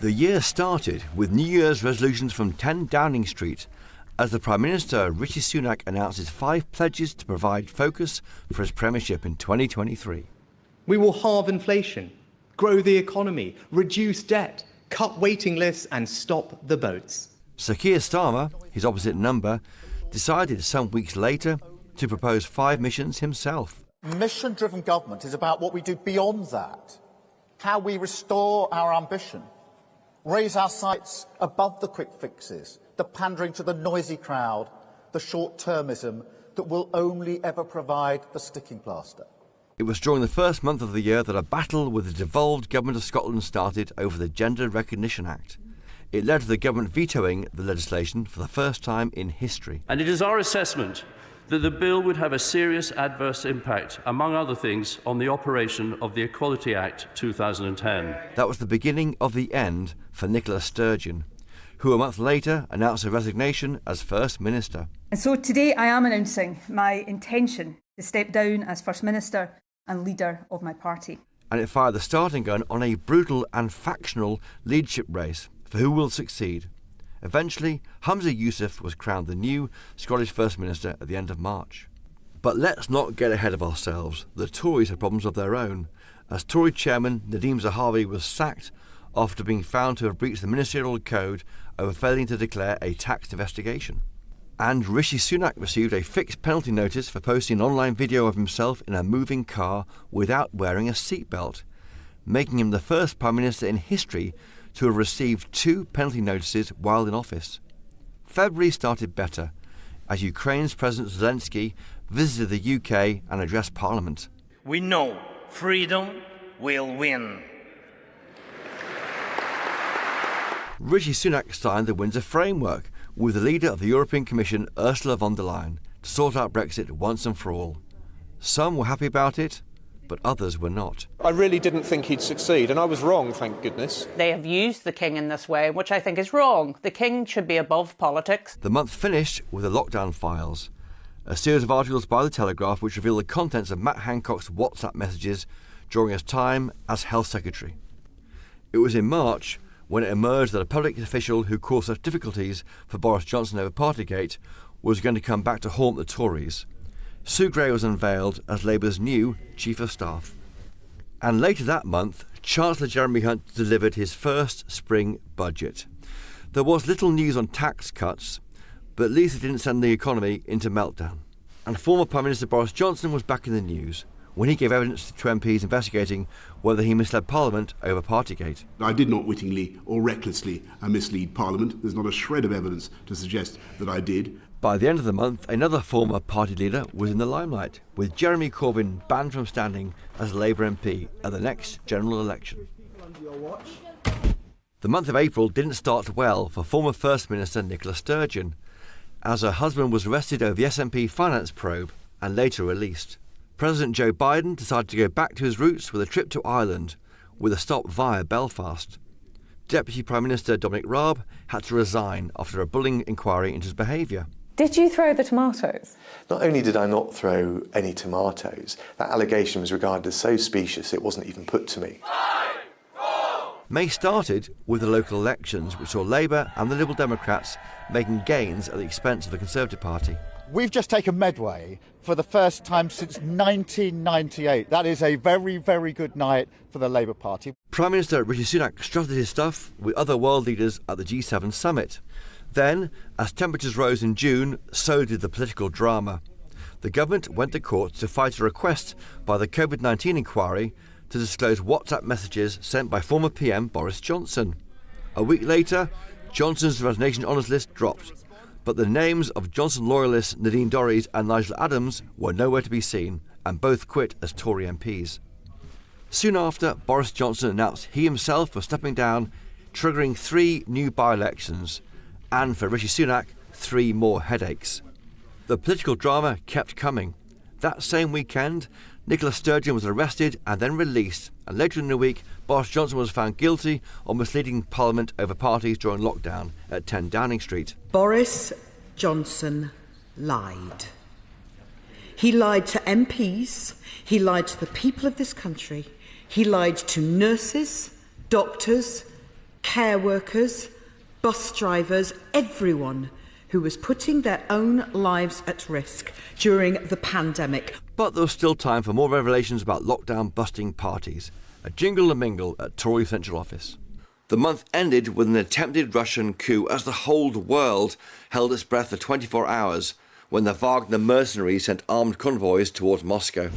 The year started with New Year's resolutions from 10 Downing Street as the Prime Minister Rishi Sunak announced his 5 pledges to provide focus for his premiership in 2023. We will halve inflation, grow the economy, reduce debt, cut waiting lists and stop the boats. Sir Keir Starmer, his opposite number, decided some weeks later to propose 5 missions himself. Mission-driven government is about what we do beyond that, how we restore our ambition, raise our sights above the quick fixes, the pandering to the noisy crowd, the short-termism that will only ever provide the sticking plaster. It was during the first month of the year that a battle with the devolved Government of Scotland started over the Gender Recognition Act. It led to the government vetoing the legislation for the first time in history. And it is our assessment that the bill would have a serious adverse impact, among other things, on the operation of the Equality Act 2010. That was the beginning of the end for Nicola Sturgeon, who a month later announced her resignation as First Minister. And so today I am announcing my intention to step down as First Minister and leader of my party. And it fired the starting gun on a brutal and factional leadership race for who will succeed. Eventually, Humza Yousaf was crowned the new Scottish First Minister at the end of March. But let's not get ahead of ourselves. The Tories had problems of their own, as Tory chairman Nadhim Zahawi was sacked after being found to have breached the ministerial code over failing to declare a tax investigation. And Rishi Sunak received a fixed penalty notice for posting an online video of himself in a moving car without wearing a seatbelt, making him the first Prime Minister in history to have received 2 penalty notices while in office. February started better, as Ukraine's President Zelensky visited the UK and addressed Parliament. We know freedom will win. Rishi Sunak signed the Windsor Framework with the leader of the European Commission, Ursula von der Leyen, to sort out Brexit once and for all. Some were happy about it, but others were not. I really didn't think he'd succeed, and I was wrong, thank goodness. They have used the King in this way, which I think is wrong. The King should be above politics. The month finished with the lockdown files, a series of articles by The Telegraph which reveal the contents of Matt Hancock's WhatsApp messages during his time as Health Secretary. It was in March when it emerged that a public official who caused such difficulties for Boris Johnson over Partygate was going to come back to haunt the Tories. Sue Gray was unveiled as Labour's new Chief of Staff. And later that month, Chancellor Jeremy Hunt delivered his first spring budget. There was little news on tax cuts, but at least it didn't send the economy into meltdown. And former Prime Minister Boris Johnson was back in the news when he gave evidence to MPs investigating whether he misled Parliament over Partygate. I did not wittingly or recklessly mislead Parliament. There's not a shred of evidence to suggest that I did. By the end of the month, another former party leader was in the limelight, with Jeremy Corbyn banned from standing as a Labour MP at the next general election. The month of April didn't start well for former First Minister Nicola Sturgeon, as her husband was arrested over the SNP finance probe and later released. President Joe Biden decided to go back to his roots with a trip to Ireland, with a stop via Belfast. Deputy Prime Minister Dominic Raab had to resign after a bullying inquiry into his behaviour. Did you throw the tomatoes? Not only did I not throw any tomatoes, that allegation was regarded as so specious it wasn't even put to me. May started with the local elections, which saw Labour and the Liberal Democrats making gains at the expense of the Conservative Party. We've just taken Medway for the first time since 1998. That is a very, very good night for the Labour Party. Prime Minister Rishi Sunak strutted his stuff with other world leaders at the G7 summit. Then, as temperatures rose in June, so did the political drama. The government went to court to fight a request by the COVID-19 inquiry to disclose WhatsApp messages sent by former PM Boris Johnson. A week later, Johnson's resignation honours list dropped, but the names of Johnson loyalists Nadine Dorries and Nigel Adams were nowhere to be seen, and both quit as Tory MPs. Soon after, Boris Johnson announced he himself was stepping down, triggering 3 new by-elections, and for Rishi Sunak, 3 more headaches. The political drama kept coming. That same weekend, Nicola Sturgeon was arrested and then released, and later in the week, Boris Johnson was found guilty of misleading Parliament over parties during lockdown at 10 Downing Street. Boris Johnson lied. He lied to MPs, he lied to the people of this country, he lied to nurses, doctors, care workers, bus drivers, everyone who was putting their own lives at risk during the pandemic. But there was still time for more revelations about lockdown-busting parties. A jingle and mingle at Tory Central Office. The month ended with an attempted Russian coup as the whole world held its breath for 24 hours when the Wagner mercenaries sent armed convoys towards Moscow.